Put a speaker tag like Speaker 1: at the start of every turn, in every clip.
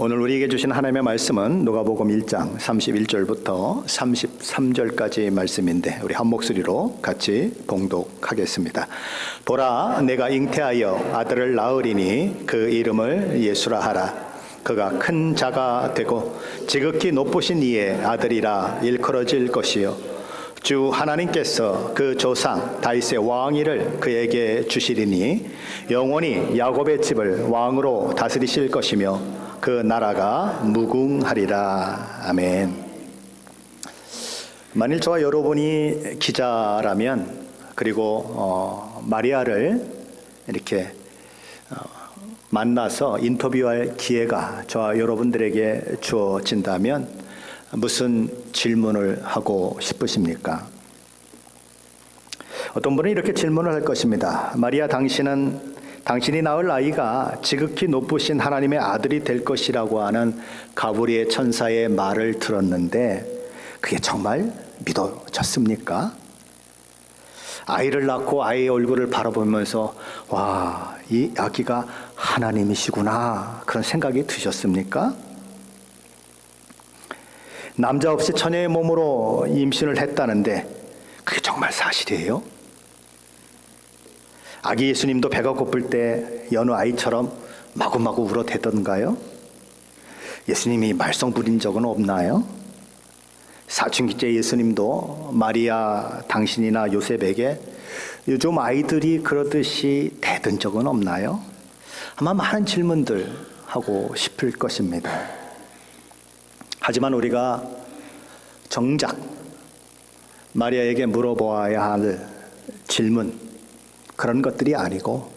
Speaker 1: 오늘 우리에게 주신 하나님의 말씀은 누가복음 1장 31절부터 33절까지 말씀인데 우리 한 목소리로 같이 봉독하겠습니다. 보라, 내가 잉태하여 아들을 낳으리니 그 이름을 예수라 하라. 그가 큰 자가 되고 지극히 높으신 이의 아들이라 일컬어질 것이요 주 하나님께서 그 조상 다윗의 왕위를 그에게 주시리니 영원히 야곱의 집을 왕으로 다스리실 것이며 그 나라가 무궁하리라. 아멘. 만일 저와 여러분이 기자라면 그리고 마리아를 이렇게 만나서 인터뷰할 기회가 저와 여러분들에게 주어진다면 무슨 질문을 하고 싶으십니까? 어떤 분은 이렇게 질문을 할 것입니다. 마리아, 당신이 낳을 아이가 지극히 높으신 하나님의 아들이 될 것이라고 하는 가브리엘 천사의 말을 들었는데 그게 정말 믿어졌습니까? 아이를 낳고 아이의 얼굴을 바라보면서 와, 이 아기가 하나님이시구나 그런 생각이 드셨습니까? 남자 없이 처녀의 몸으로 임신을 했다는데 그게 정말 사실이에요? 아기 예수님도 배가 고플 때 여느 아이처럼 마구마구 울어대던가요? 예수님이 말썽 부린 적은 없나요? 사춘기째 예수님도 마리아 당신이나 요셉에게 요즘 아이들이 그러듯이 대든 적은 없나요? 아마 많은 질문들 하고 싶을 것입니다. 하지만 우리가 정작 마리아에게 물어보아야 할 질문, 그런 것들이 아니고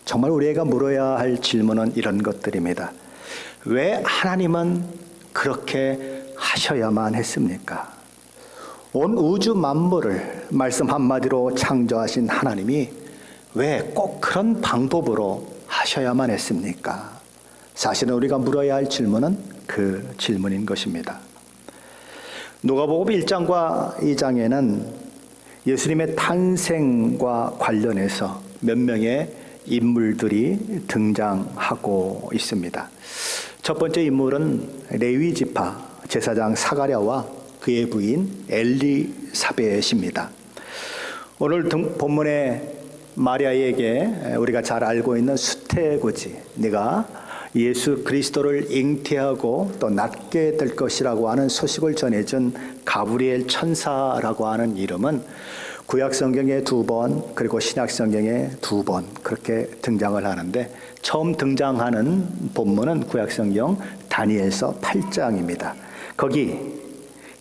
Speaker 1: 정말 우리가 물어야 할 질문은 이런 것들입니다. 왜 하나님은 그렇게 하셔야만 했습니까? 온 우주 만물을 말씀 한마디로 창조하신 하나님이 왜 꼭 그런 방법으로 하셔야만 했습니까? 사실은 우리가 물어야 할 질문은 그 질문인 것입니다. 누가복음 1장과 2장에는 예수님의 탄생과 관련해서 몇 명의 인물들이 등장하고 있습니다. 첫 번째 인물은 레위 지파 제사장 사가랴와 그의 부인 엘리사벳입니다. 오늘 본문에 마리아에게 우리가 잘 알고 있는 수태고지, 네가 예수 그리스도를 잉태하고 또 낳게 될 것이라고 하는 소식을 전해준 가브리엘 천사라고 하는 이름은 구약 성경에 2번 그리고 신약 성경에 2번 그렇게 등장을 하는데 처음 등장하는 본문은 구약 성경 다니엘서 8장입니다. 거기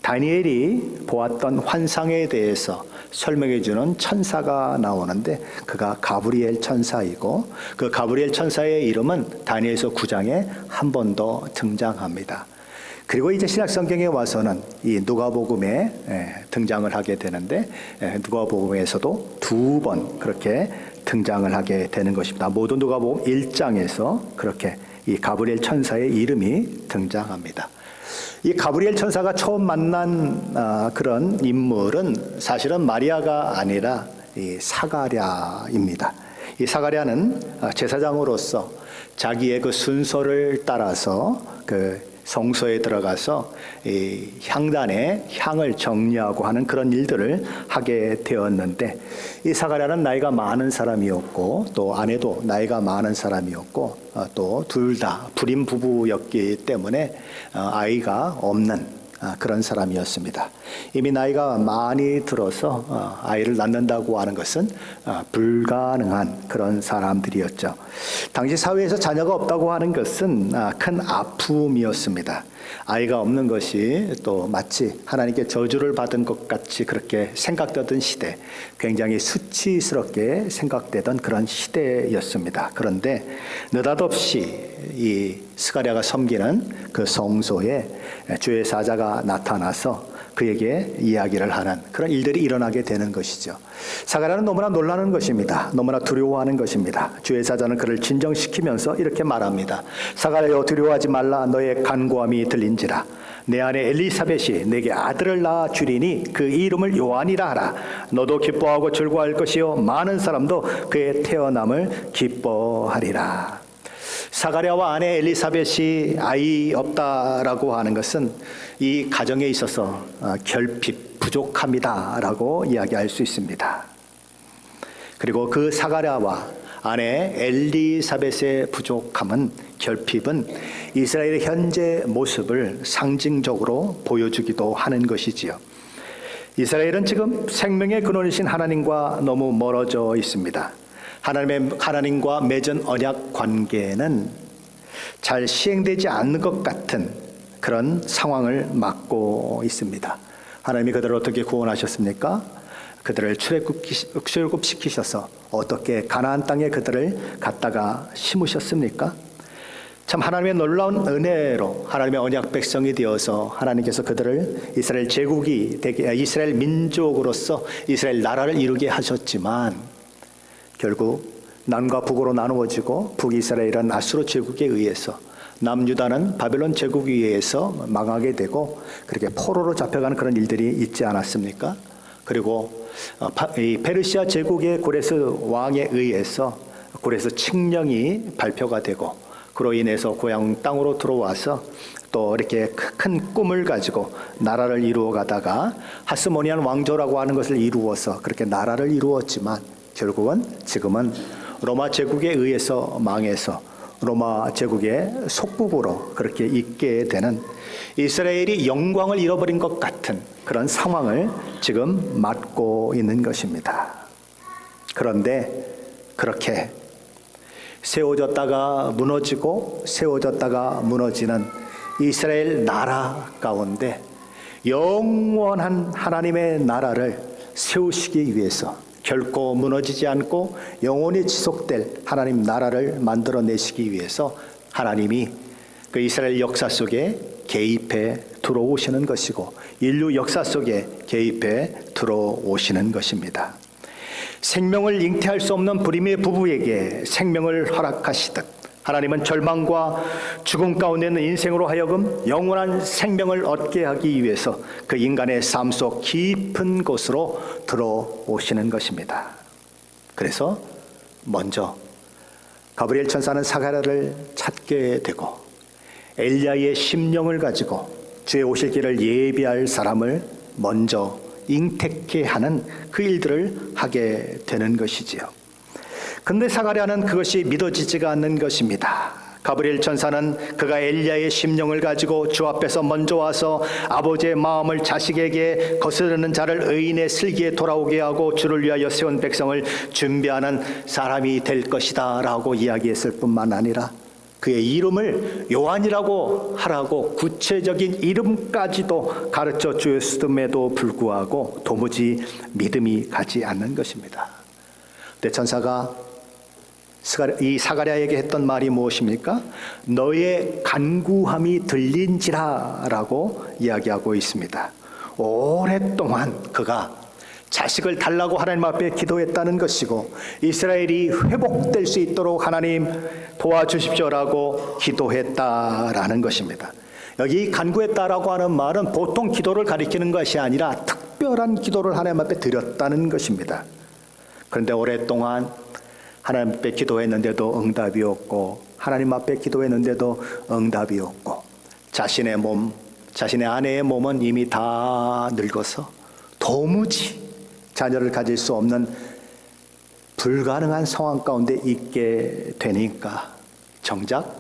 Speaker 1: 다니엘이 보았던 환상에 대해서 설명해 주는 천사가 나오는데 그가 가브리엘 천사이고 그 가브리엘 천사의 이름은 다니엘서 9장에 한 번 더 등장합니다. 그리고 이제 신약 성경에 와서는 이 누가복음에 등장을 하게 되는데 누가복음에서도 2번 그렇게 등장을 하게 되는 것입니다. 모두 누가복음 1장에서 그렇게 이 가브리엘 천사의 이름이 등장합니다. 이 가브리엘 천사가 처음 만난 그런 인물은 사실은 마리아가 아니라 이 사가랴입니다. 이 사가랴는 제사장으로서 자기의 그 순서를 따라서 그 성소에 들어가서 이 향단에 향을 정리하고 하는 그런 일들을 하게 되었는데 이 사가랴는 나이가 많은 사람이었고 또 아내도 나이가 많은 사람이었고 또 둘 다 불임 부부였기 때문에 아이가 없는 그런 사람이었습니다. 이미 나이가 많이 들어서 아이를 낳는다고 하는 것은 불가능한 그런 사람들이었죠. 당시 사회에서 자녀가 없다고 하는 것은 큰 아픔이었습니다. 아이가 없는 것이 또 마치 하나님께 저주를 받은 것 같이 그렇게 생각되던 시대, 굉장히 수치스럽게 생각되던 그런 시대였습니다. 그런데 느닷없이 이 스가랴가 섬기는 그 성소에 주의 사자가 나타나서 그에게 이야기를 하는 그런 일들이 일어나게 되는 것이죠. 사가랴는 너무나 놀라는 것입니다. 너무나 두려워하는 것입니다. 주의 사자는 그를 진정시키면서 이렇게 말합니다. 사가랴여, 두려워하지 말라. 너의 간구함이 들린지라. 내 아내 엘리사벳이 내게 아들을 낳아 주리니 그 이름을 요한이라 하라. 너도 기뻐하고 즐거워할 것이요 많은 사람도 그의 태어남을 기뻐하리라. 사가랴와 아내 엘리사벳이 아이 없다라고 하는 것은 이 가정에 있어서 결핍, 부족함이다라고 이야기할 수 있습니다. 그리고 그 사가랴와 아내 엘리사벳의 부족함은, 결핍은 이스라엘의 현재 모습을 상징적으로 보여주기도 하는 것이지요. 이스라엘은 지금 생명의 근원이신 하나님과 너무 멀어져 있습니다. 하나님과 맺은 언약 관계는 잘 시행되지 않는 것 같은 그런 상황을 맞고 있습니다. 하나님이 그들을 어떻게 구원하셨습니까? 그들을 출애굽시키셔서 어떻게 가나안 땅에 그들을 갖다가 심으셨습니까? 참 하나님의 놀라운 은혜로 하나님의 언약 백성이 되어서 하나님께서 그들을 이스라엘 제국이 되게, 이스라엘 민족으로서 이스라엘 나라를 이루게 하셨지만 결국 남과 북으로 나누어지고 북이스라엘은 아수르 제국에 의해서, 남유다는 바벨론 제국에 의해서 망하게 되고 그렇게 포로로 잡혀가는 그런 일들이 있지 않았습니까? 그리고 이 페르시아 제국의 고레스 왕에 의해서 고레스 칙령이 발표가 되고 그로 인해서 고향 땅으로 들어와서 또 이렇게 큰 꿈을 가지고 나라를 이루어 가다가 하스모니안 왕조라고 하는 것을 이루어서 그렇게 나라를 이루었지만 결국은 지금은 로마 제국에 의해서 망해서 로마 제국의 속국으로 그렇게 있게 되는, 이스라엘이 영광을 잃어버린 것 같은 그런 상황을 지금 맞고 있는 것입니다. 그런데 그렇게 세워졌다가 무너지고 세워졌다가 무너지는 이스라엘 나라 가운데 영원한 하나님의 나라를 세우시기 위해서, 결코 무너지지 않고 영원히 지속될 하나님 나라를 만들어내시기 위해서 하나님이 그 이스라엘 역사 속에 개입해 들어오시는 것이고 인류 역사 속에 개입해 들어오시는 것입니다. 생명을 잉태할 수 없는 불임의 부부에게 생명을 허락하시듯 하나님은 절망과 죽음 가운데 있는 인생으로 하여금 영원한 생명을 얻게 하기 위해서 그 인간의 삶 속 깊은 곳으로 들어오시는 것입니다. 그래서 먼저 가브리엘 천사는 사가랴를 찾게 되고 엘리야의 심령을 가지고 주의 오실 길을 예비할 사람을 먼저 잉태케 하는 그 일들을 하게 되는 것이지요. 근데 사가랴는 그것이 믿어지지가 않는 것입니다. 가브리엘 천사는 그가 엘리야의 심령을 가지고 주 앞에서 먼저 와서 아버지의 마음을 자식에게 거스르는 자를 의인의 슬기에 돌아오게 하고 주를 위하여 세운 백성을 준비하는 사람이 될 것이다 라고 이야기했을 뿐만 아니라 그의 이름을 요한이라고 하라고 구체적인 이름까지도 가르쳐 주었음에도 불구하고 도무지 믿음이 가지 않는 것입니다. 근데 천사가 이 사가랴에게 했던 말이 무엇입니까? 너의 간구함이 들린지라 라고 이야기하고 있습니다. 오랫동안 그가 자식을 달라고 하나님 앞에 기도했다는 것이고 이스라엘이 회복될 수 있도록 하나님 도와주십시오라고 기도했다라는 것입니다. 여기 간구했다라고 하는 말은 보통 기도를 가리키는 것이 아니라 특별한 기도를 하나님 앞에 드렸다는 것입니다. 그런데 오랫동안 하나님 앞에 기도했는데도 응답이 없고 하나님 앞에 기도했는데도 응답이 없고 자신의 몸, 자신의 아내의 몸은 이미 다 늙어서 도무지 자녀를 가질 수 없는 불가능한 상황 가운데 있게 되니까 정작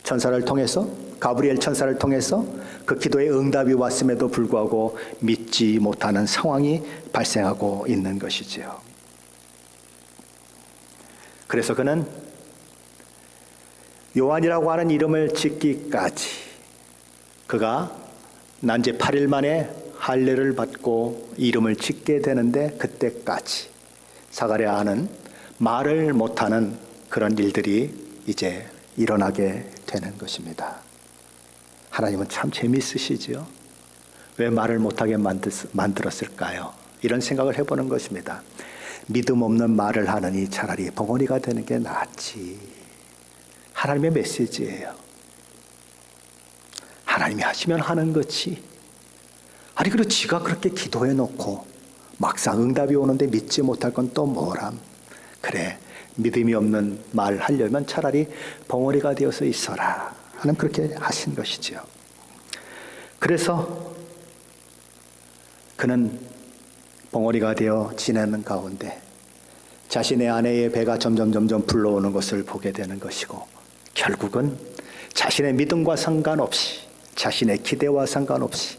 Speaker 1: 천사를 통해서, 가브리엘 천사를 통해서 그 기도에 응답이 왔음에도 불구하고 믿지 못하는 상황이 발생하고 있는 것이지요. 그래서 그는 요한이라고 하는 이름을 짓기까지, 그가 난 지 8일 만에 할례를 받고 이름을 짓게 되는데 그때까지 사가랴는 말을 못하는 그런 일들이 이제 일어나게 되는 것입니다. 하나님은 참 재미있으시지요. 왜 말을 못하게 만들었을까요? 이런 생각을 해보는 것입니다. 믿음 없는 말을 하느니 차라리 벙어리가 되는 게 낫지. 하나님의 메시지예요. 하나님이 하시면 하는 거지. 아니 그리고 지가 그렇게 기도해 놓고 막상 응답이 오는데 믿지 못할 건 또 뭐람. 그래, 믿음이 없는 말 하려면 차라리 벙어리가 되어서 있어라 하는 그렇게 하신 것이지요. 그래서 그는 벙어리가 되어 지내는 가운데 자신의 아내의 배가 점점 불러오는 것을 보게 되는 것이고, 결국은 자신의 믿음과 상관없이, 자신의 기대와 상관없이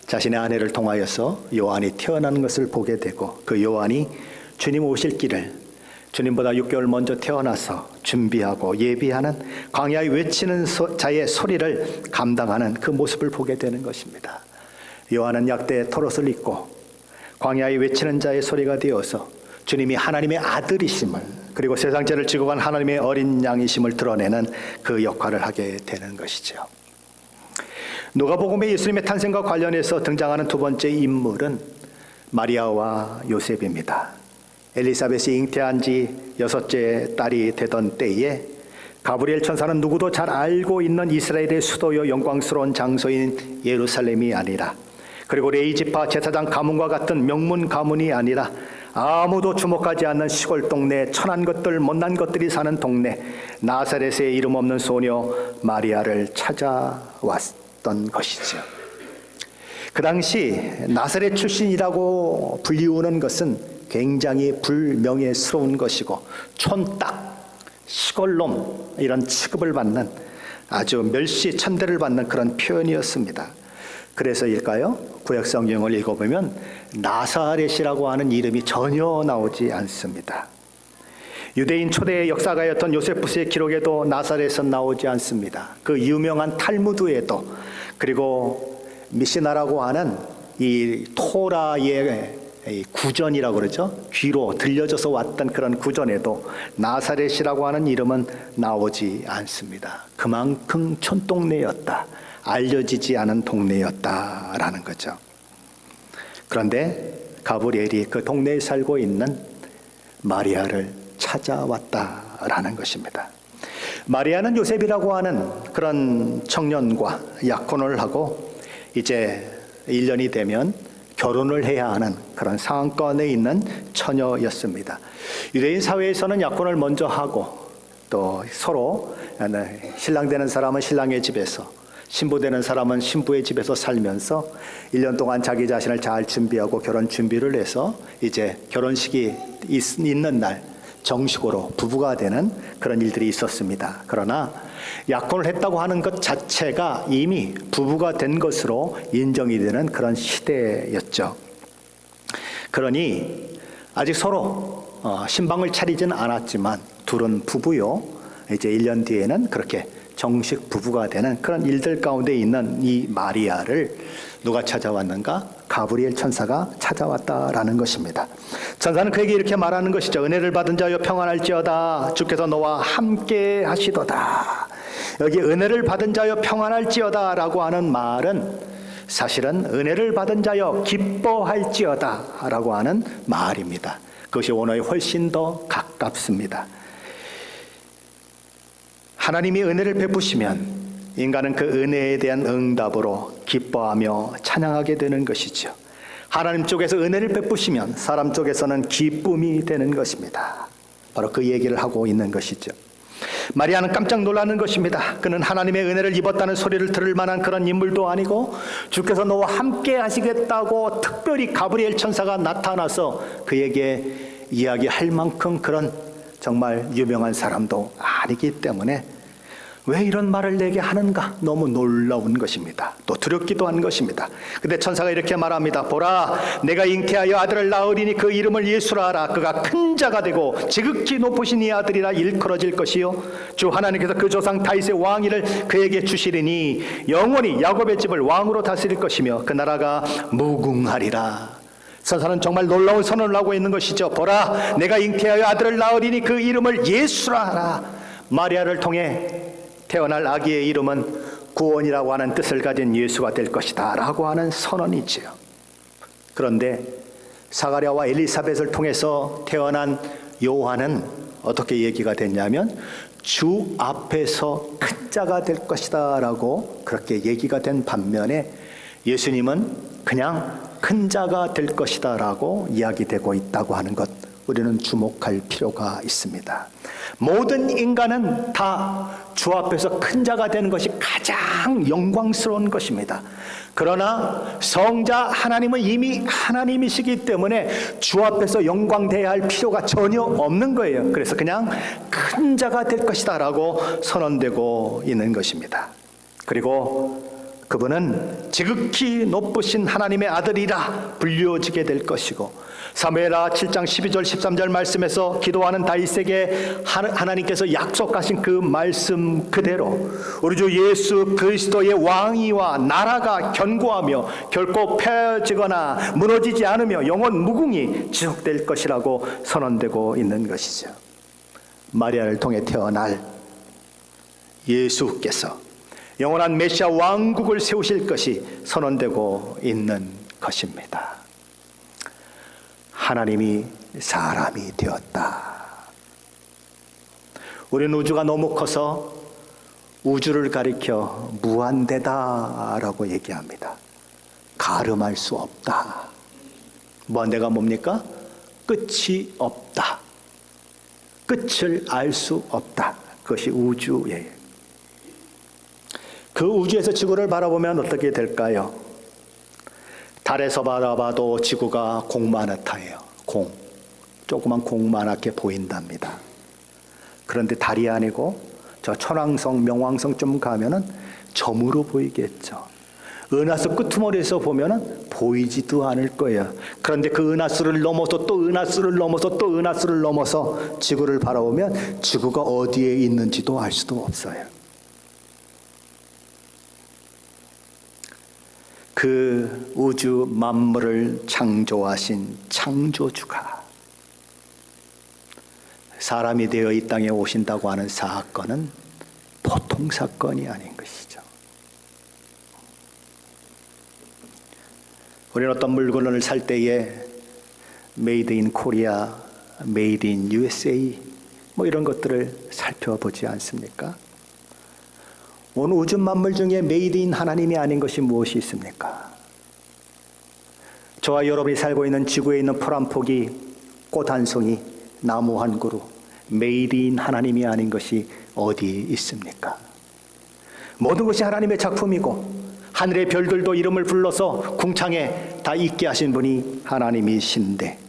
Speaker 1: 자신의 아내를 통하여서 요한이 태어나는 것을 보게 되고, 그 요한이 주님 오실 길을 주님보다 6개월 먼저 태어나서 준비하고 예비하는 광야에 외치는 자의 소리를 감당하는 그 모습을 보게 되는 것입니다. 요한은 약대의 털옷을 입고 광야에 외치는 자의 소리가 되어서 주님이 하나님의 아들이심을, 그리고 세상 죄를 지고 간 하나님의 어린 양이심을 드러내는 그 역할을 하게 되는 것이죠. 누가복음의 예수님의 탄생과 관련해서 등장하는 두 번째 인물은 마리아와 요셉입니다. 엘리사벳이 잉태한 지 6째 딸이 되던 때에 가브리엘 천사는 누구도 잘 알고 있는 이스라엘의 수도요 영광스러운 장소인 예루살렘이 아니라, 그리고 레이지파 제사장 가문과 같은 명문 가문이 아니라 아무도 주목하지 않는 시골 동네, 천한 것들, 못난 것들이 사는 동네 나사렛의 이름 없는 소녀 마리아를 찾아왔던 것이죠. 그 당시 나사렛 출신이라고 불리우는 것은 굉장히 불명예스러운 것이고, 촌딱, 시골놈 이런 취급을 받는, 아주 멸시 천대를 받는 그런 표현이었습니다. 그래서일까요? 구약 성경을 읽어보면 나사렛이라고 하는 이름이 전혀 나오지 않습니다. 유대인 초대 역사가였던 요세푸스의 기록에도 나사렛은 나오지 않습니다. 그 유명한 탈무드에도, 그리고 미시나라고 하는 이 토라의 구전이라고 그러죠. 귀로 들려져서 왔던 그런 구전에도 나사렛이라고 하는 이름은 나오지 않습니다. 그만큼 촌동네였다, 알려지지 않은 동네였다라는 거죠. 그런데 가브리엘이 그 동네에 살고 있는 마리아를 찾아왔다라는 것입니다. 마리아는 요셉이라고 하는 그런 청년과 약혼을 하고 이제 1년이 되면 결혼을 해야 하는 그런 상황권에 있는 처녀였습니다. 유대인 사회에서는 약혼을 먼저 하고, 또 서로 신랑 되는 사람은 신랑의 집에서, 신부 되는 사람은 신부의 집에서 살면서 1년 동안 자기 자신을 잘 준비하고 결혼 준비를 해서 이제 결혼식이 있는 날 정식으로 부부가 되는 그런 일들이 있었습니다. 그러나 약혼을 했다고 하는 것 자체가 이미 부부가 된 것으로 인정이 되는 그런 시대였죠. 그러니 아직 서로 신방을 차리지는 않았지만 둘은 부부요. 이제 1년 뒤에는 그렇게 정식 부부가 되는 그런 일들 가운데 있는 이 마리아를 누가 찾아왔는가? 가브리엘 천사가 찾아왔다라는 것입니다. 천사는 그에게 이렇게 말하는 것이죠. 은혜를 받은 자여 평안할지어다. 주께서 너와 함께 하시도다. 여기 은혜를 받은 자여 평안할지어다 라고 하는 말은 사실은 은혜를 받은 자여 기뻐할지어다 라고 하는 말입니다. 그것이 원어에 훨씬 더 가깝습니다. 하나님이 은혜를 베푸시면 인간은 그 은혜에 대한 응답으로 기뻐하며 찬양하게 되는 것이죠. 하나님 쪽에서 은혜를 베푸시면 사람 쪽에서는 기쁨이 되는 것입니다. 바로 그 얘기를 하고 있는 것이죠. 마리아는 깜짝 놀라는 것입니다. 그는 하나님의 은혜를 입었다는 소리를 들을 만한 그런 인물도 아니고, 주께서 너와 함께 하시겠다고 특별히 가브리엘 천사가 나타나서 그에게 이야기할 만큼 그런 정말 유명한 사람도 아니기 때문에 왜 이런 말을 내게 하는가? 너무 놀라운 것입니다. 또 두렵기도 한 것입니다. 근데 천사가 이렇게 말합니다. 보라, 내가 잉태하여 아들을 낳으리니 그 이름을 예수라 하라. 그가 큰 자가 되고 지극히 높으신 이 아들이라 일컬어질 것이요 주 하나님께서 그 조상 다윗의 왕위를 그에게 주시리니 영원히 야곱의 집을 왕으로 다스릴 것이며 그 나라가 무궁하리라. 천사는 정말 놀라운 선언을 하고 있는 것이죠. 보라, 내가 잉태하여 아들을 낳으리니 그 이름을 예수라 하라. 마리아를 통해 태어날 아기의 이름은 구원이라고 하는 뜻을 가진 예수가 될 것이다 라고 하는 선언이지요. 그런데 사가랴와 엘리사벳을 통해서 태어난 요한은 어떻게 얘기가 됐냐면 주 앞에서 큰 자가 될 것이다 라고 그렇게 얘기가 된 반면에 예수님은 그냥 큰 자가 될 것이다 라고 이야기되고 있다고 하는 것, 우리는 주목할 필요가 있습니다. 모든 인간은 다 주 앞에서 큰 자가 되는 것이 가장 영광스러운 것입니다. 그러나 성자 하나님은 이미 하나님이시기 때문에 주 앞에서 영광돼야 할 필요가 전혀 없는 거예요. 그래서 그냥 큰 자가 될 것이다 라고 선언되고 있는 것입니다. 그리고 그분은 지극히 높으신 하나님의 아들이라 불려지게 될 것이고, 사무엘하 7장 12절 13절 말씀에서 기도하는 다윗에게 하나님께서 약속하신 그 말씀 그대로 우리 주 예수 그리스도의 왕위와 나라가 견고하며 결코 폐허지거나 무너지지 않으며 영원 무궁히 지속될 것이라고 선언되고 있는 것이죠. 마리아를 통해 태어날 예수께서 영원한 메시아 왕국을 세우실 것이 선언되고 있는 것입니다. 하나님이 사람이 되었다. 우리는 우주가 너무 커서 우주를 가리켜 무한대다라고 얘기합니다. 가름할 수 없다. 무한대가 뭡니까? 끝이 없다. 끝을 알 수 없다. 그것이 우주예요. 그 우주에서 지구를 바라보면 어떻게 될까요? 달에서 바라봐도 지구가 공만하다예요. 조그만 공만하게 보인답니다. 그런데 달이 아니고 저 천왕성, 명왕성 좀 가면은 점으로 보이겠죠. 은하수 끄트머리에서 보면은 보이지도 않을 거예요. 그런데 그 은하수를 넘어서 또 은하수를 넘어서 또 은하수를 넘어서 지구를 바라보면 지구가 어디에 있는지도 알 수도 없어요. 그 우주 만물을 창조하신 창조주가 사람이 되어 이 땅에 오신다고 하는 사건은 보통 사건이 아닌 것이죠. 우리는 어떤 물건을 살 때에 메이드 인 코리아, 메이드 인 USA 뭐 이런 것들을 살펴보지 않습니까? 온 우주 만물 중에 메이드 인 하나님이 아닌 것이 무엇이 있습니까? 저와 여러분이 살고 있는 지구에 있는 풀 한 포기, 꽃 한 송이, 나무 한 그루, 메이드 인 하나님이 아닌 것이 어디 있습니까? 모든 것이 하나님의 작품이고 하늘의 별들도 이름을 불러서 궁창에 다 있게 하신 분이 하나님이신데,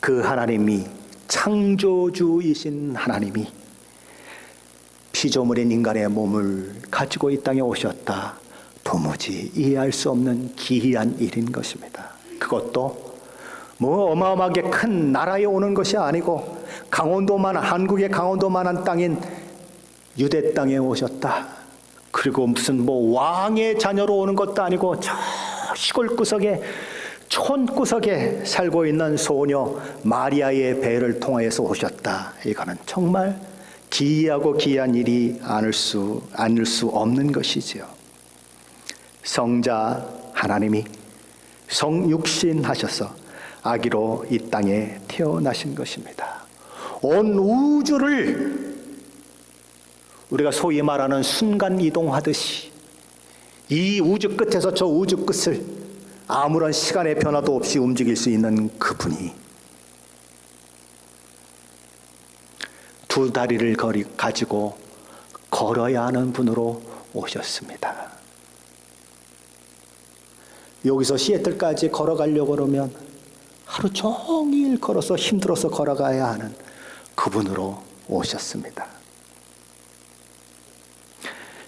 Speaker 1: 그 하나님이 창조주이신 하나님이 피조물인 인간의 몸을 가지고 이 땅에 오셨다. 도무지 이해할 수 없는 기이한 일인 것입니다. 그것도 뭐 어마어마하게 큰 나라에 오는 것이 아니고 강원도만한, 한국의 강원도만한 땅인 유대 땅에 오셨다. 그리고 무슨 뭐 왕의 자녀로 오는 것도 아니고 저 시골 구석에 촌구석에 살고 있는 소녀 마리아의 배를 통하여서 오셨다. 이거는 정말 기이하고 기이한 일이 아닐 수 없는 것이지요. 성자 하나님이 성육신하셔서 아기로 이 땅에 태어나신 것입니다. 온 우주를 우리가 소위 말하는 순간 이동하듯이 이 우주 끝에서 저 우주 끝을 아무런 시간의 변화도 없이 움직일 수 있는 그분이 두 다리를 가지고 걸어야 하는 분으로 오셨습니다. 여기서 시애틀까지 걸어가려고 그러면 하루 종일 걸어서 힘들어서 걸어가야 하는 그분으로 오셨습니다.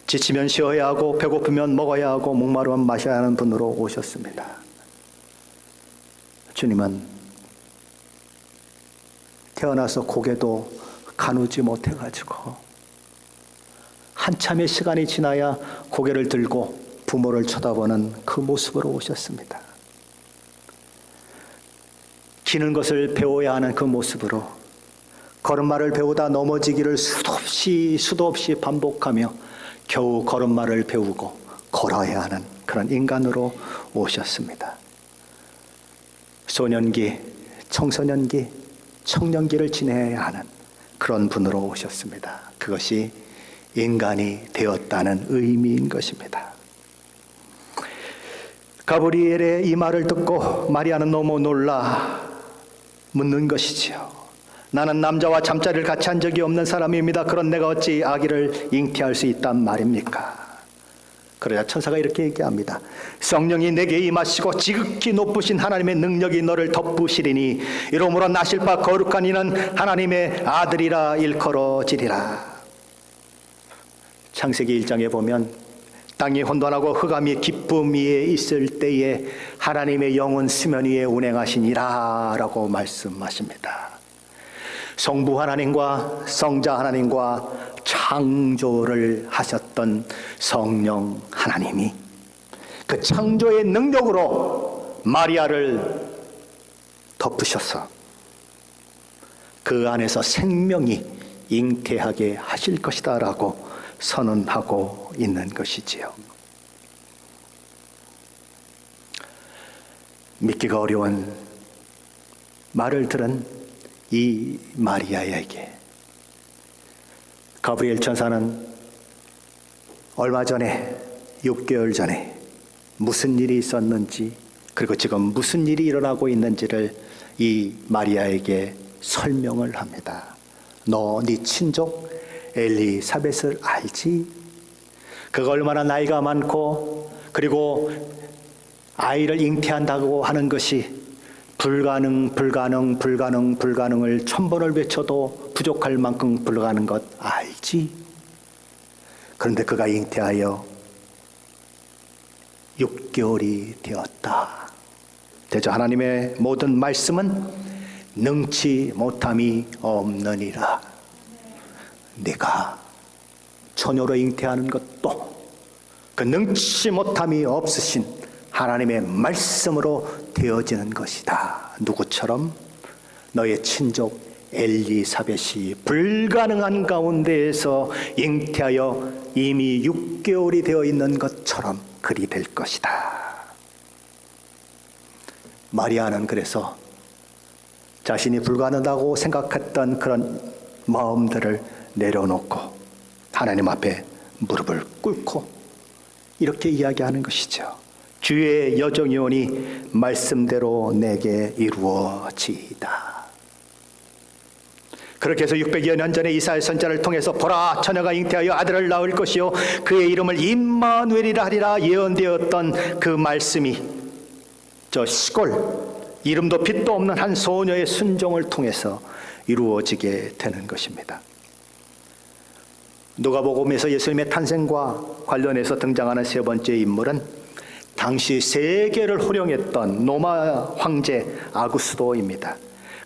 Speaker 1: 지치면 쉬어야 하고 배고프면 먹어야 하고 목마르면 마셔야 하는 분으로 오셨습니다. 주님은 태어나서 고개도 가누지 못해가지고 한참의 시간이 지나야 고개를 들고 부모를 쳐다보는 그 모습으로 오셨습니다. 기는 것을 배워야 하는 그 모습으로 걸음마를 배우다 넘어지기를 수도 없이 반복하며 겨우 걸음마를 배우고 걸어야 하는 그런 인간으로 오셨습니다. 소년기, 청소년기, 청년기를 지내야 하는 그런 분으로 오셨습니다. 그것이 인간이 되었다는 의미인 것입니다. 가브리엘의 이 말을 듣고 마리아는 너무 놀라 묻는 것이지요. 나는 남자와 잠자리를 같이 한 적이 없는 사람입니다. 그런 내가 어찌 아기를 잉태할 수 있단 말입니까? 그러자 천사가 이렇게 얘기합니다. 성령이 내게 임하시고 지극히 높으신 하나님의 능력이 너를 덮으시리니 이러므로 나실 바 거룩한 이는 하나님의 아들이라 일컬어지리라. 창세기 1장에 보면 땅이 혼돈하고 흑암이 기쁨 위에 있을 때에 하나님의 영은 수면 위에 운행하시니라 라고 말씀하십니다. 성부 하나님과 성자 하나님과 창조를 하셨던 성령 하나님이 그 창조의 능력으로 마리아를 덮으셔서 그 안에서 생명이 잉태하게 하실 것이다 라고 선언하고 있는 것이지요. 믿기가 어려운 말을 들은 이 마리아에게 가브리엘 천사는 얼마 전에 6개월 전에 무슨 일이 있었는지 그리고 지금 무슨 일이 일어나고 있는지를 이 마리아에게 설명을 합니다. 너 네 친족 엘리사벳을 알지? 그가 얼마나 나이가 많고 그리고 아이를 잉태한다고 하는 것이 불가능을 1000번을 외쳐도 부족할 만큼 불가능한 것 알지? 그런데 그가 잉태하여 6개월이 되었다. 대저 하나님의 모든 말씀은 능치 못함이 없느니라. 네가 처녀로 잉태하는 것도 그 능치 못함이 없으신 하나님의 말씀으로 되어지는 것이다. 누구처럼? 너의 친족 엘리사벳이 불가능한 가운데에서 잉태하여 이미 6개월이 되어 있는 것처럼 그리 될 것이다. 마리아는 그래서 자신이 불가능하다고 생각했던 그런 마음들을 내려놓고 하나님 앞에 무릎을 꿇고 이렇게 이야기하는 것이죠. 주의 여정이 오니 말씀대로 내게 이루어지이다. 그렇게 해서 600여 년 전에 이사야 선지자를 통해서 보라 처녀가 잉태하여 아들을 낳을 것이요 그의 이름을 임마누엘이라 하리라 예언되었던 그 말씀이 저 시골 이름도 빛도 없는 한 소녀의 순종을 통해서 이루어지게 되는 것입니다. 누가복음에서 예수님의 탄생과 관련해서 등장하는 세 번째 인물은 당시 세계를 호령했던 로마 황제 아구스도입니다.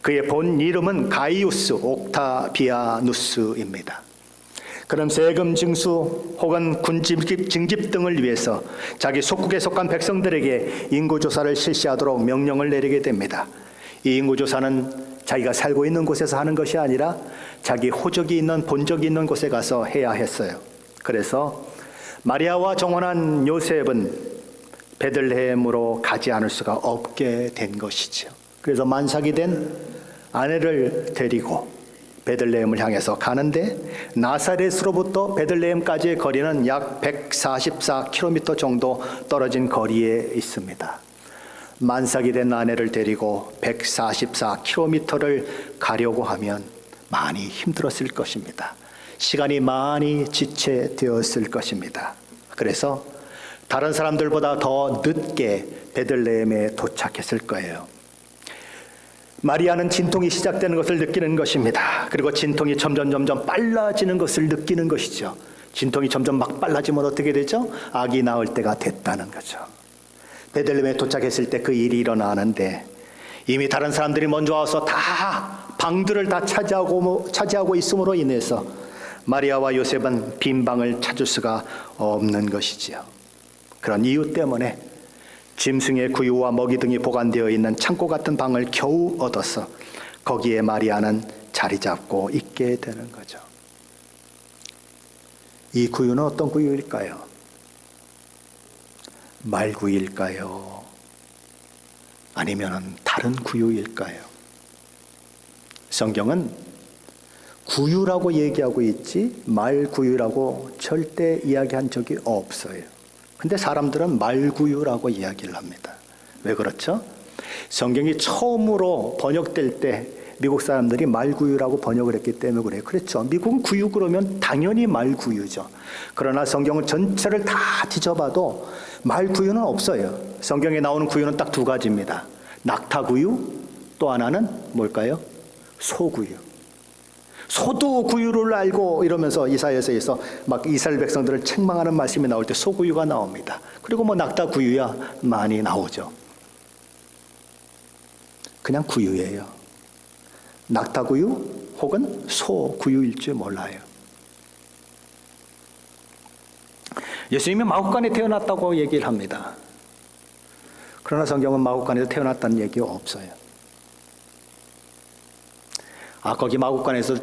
Speaker 1: 그의 본 이름은 가이우스 옥타비아누스입니다. 그럼 세금 징수 혹은 군 징집 등을 위해서 자기 속국에 속한 백성들에게 인구조사를 실시하도록 명령을 내리게 됩니다. 이 인구조사는 자기가 살고 있는 곳에서 하는 것이 아니라 자기 호적이 있는 본적이 있는 곳에 가서 해야 했어요. 그래서 마리아와 정혼한 요셉은 베들레헴으로 가지 않을 수가 없게 된 것이죠. 그래서 만삭이 된 아내를 데리고 베들레헴을 향해서 가는데 나사렛으로부터 베들레헴까지의 거리는 약 144km 정도 떨어진 거리에 있습니다. 만삭이 된 아내를 데리고 144km를 가려고 하면 많이 힘들었을 것입니다. 시간이 많이 지체되었을 것입니다. 그래서 다른 사람들보다 더 늦게 베들레헴에 도착했을 거예요. 마리아는 진통이 시작되는 것을 느끼는 것입니다. 그리고 진통이 점점 빨라지는 것을 느끼는 것이죠. 진통이 점점 막 빨라지면 어떻게 되죠? 아기 낳을 때가 됐다는 거죠. 베들레헴에 도착했을 때 그 일이 일어나는데 이미 다른 사람들이 먼저 와서 다 방들을 다 차지하고 있음으로 인해서 마리아와 요셉은 빈 방을 찾을 수가 없는 것이지요. 그런 이유 때문에 짐승의 구유와 먹이 등이 보관되어 있는 창고 같은 방을 겨우 얻어서 거기에 마리아는 자리 잡고 있게 되는 거죠. 이 구유는 어떤 구유일까요? 말구유일까요? 아니면 다른 구유일까요? 성경은 구유라고 얘기하고 있지 말구유라고 절대 이야기한 적이 없어요. 근데 사람들은 말구유라고 이야기를 합니다. 왜 그렇죠? 성경이 처음으로 번역될 때 미국 사람들이 말구유라고 번역을 했기 때문에 그래요. 그렇죠. 미국은 구유 그러면 당연히 말구유죠. 그러나 성경을 전체를 다 뒤져봐도 말구유는 없어요. 성경에 나오는 구유는 딱 두 가지입니다. 낙타구유, 또 하나는 뭘까요? 소구유. 소도 구유를 알고 이러면서 이사야서에서 막 이스라엘 백성들을 책망하는 말씀이 나올 때 소구유가 나옵니다. 그리고 뭐 낙타구유야 많이 나오죠. 그냥 구유예요. 낙타구유 혹은 소구유일 줄 몰라요. 예수님이 마구간에 태어났다고 얘기를 합니다. 그러나 성경은 마구간에서 태어났다는 얘기가 없어요. 거기 마구간에서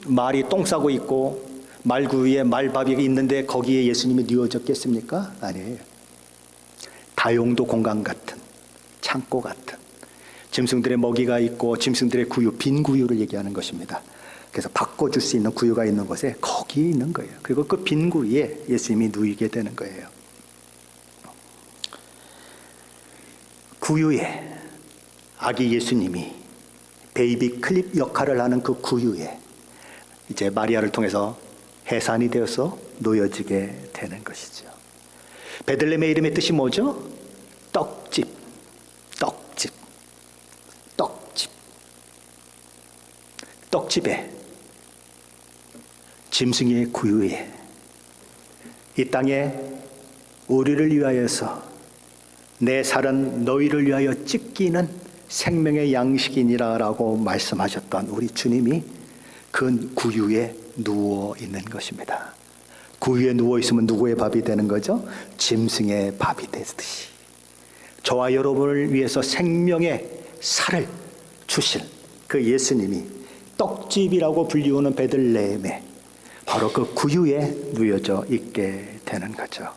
Speaker 1: 말이 똥 싸고 있고 말구유에 말밥이 있는데 거기에 예수님이 뉘어졌겠습니까? 아니에요. 다용도 공간 같은, 창고 같은, 짐승들의 먹이가 있고 짐승들의 구유, 빈 구유를 얘기하는 것입니다. 그래서 바꿔줄 수 있는 구유가 있는 곳에 거기에 있는 거예요. 그리고 그 빈 구유에 예수님이 누이게 되는 거예요. 구유에 아기 예수님이 베이비 클립 역할을 하는 그 구유에 이제 마리아를 통해서 해산이 되어서 놓여지게 되는 것이죠. 베들레헴의 이름의 뜻이 뭐죠? 떡집, 떡집, 떡집. 떡집에, 짐승의 구유에, 이 땅에 우리를 위하여서 내 살은 너희를 위하여 찢기는 생명의 양식이니라라고 말씀하셨던 우리 주님이 그 구유에 누워 있는 것입니다. 구유에 누워 있으면 누구의 밥이 되는 거죠? 짐승의 밥이 되듯이 저와 여러분을 위해서 생명의 살을 주실 그 예수님이 떡집이라고 불리우는 베들레헴에 바로 그 구유에 누워져 있게 되는 거죠.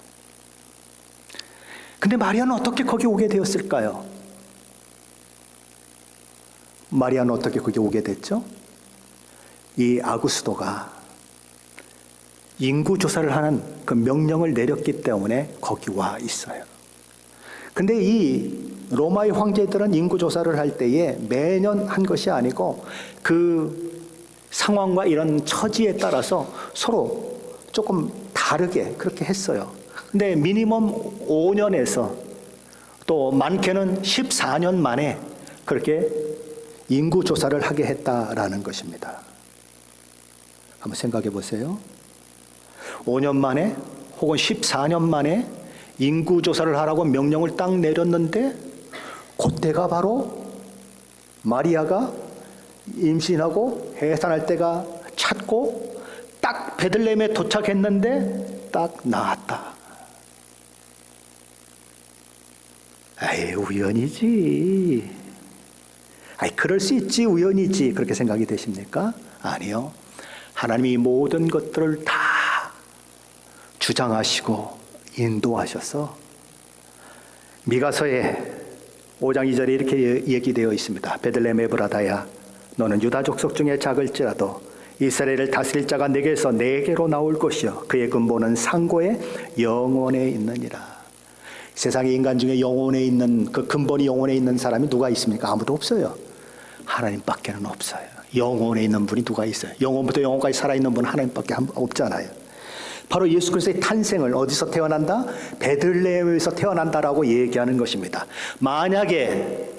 Speaker 1: 근데 마리아는 어떻게 거기 오게 되었을까요? 마리아는 어떻게 거기 오게 됐죠? 이 아구스도가 인구조사를 하는 그 명령을 내렸기 때문에 거기 와 있어요. 근데 이 로마의 황제들은 인구조사를 할 때에 매년 한 것이 아니고 그 상황과 이런 처지에 따라서 서로 조금 다르게 그렇게 했어요. 근데 미니멈 5년에서 또 많게는 14년 만에 그렇게 인구조사를 하게 했다라는 것입니다. 한번 생각해 보세요. 5년 만에 혹은 14년 만에 인구조사를 하라고 명령을 딱 내렸는데 그때가 바로 마리아가 임신하고 해산할 때가 찼고 딱 베들레헴에 도착했는데 딱 나왔다. 에이, 우연이지. 아이, 그럴 수 있지, 우연이지. 그렇게 생각이 되십니까? 아니요. 하나님이 모든 것들을 다 주장하시고 인도하셔서 미가서의 5장 2절에 이렇게 얘기되어 있습니다. 베들레헴 에브라다야, 너는 유다 족속 중에 작을지라도 이스라엘을 다스릴 자가 내게서 내게로 나올 것이요 그의 근본은 상고의 영원에 있느니라. 세상의 인간 중에 영혼에 있는 그 근본이 영혼에 있는 사람이 누가 있습니까? 아무도 없어요. 하나님밖에는 없어요. 영혼에 있는 분이 누가 있어요? 영혼부터 영혼까지 살아있는 분은 하나님밖에 없잖아요. 바로 예수 그리스도의 탄생을 어디서 태어난다? 베들레헴에서 태어난다라고 얘기하는 것입니다. 만약에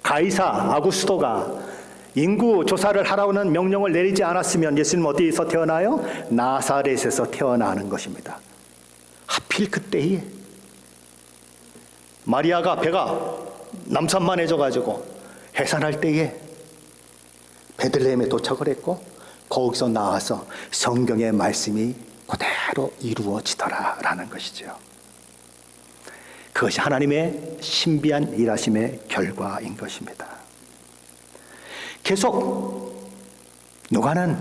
Speaker 1: 가이사 아구스토가 인구 조사를 하라는 명령을 내리지 않았으면 예수님은 어디에서 태어나요? 나사렛에서 태어나는 것입니다. 하필 그때에 마리아가 배가 남산만해져가지고 해산할 때에 베들레헴에 도착을 했고 거기서 나와서 성경의 말씀이 그대로 이루어지더라라는 것이죠. 그것이 하나님의 신비한 일하심의 결과인 것입니다. 계속 누가는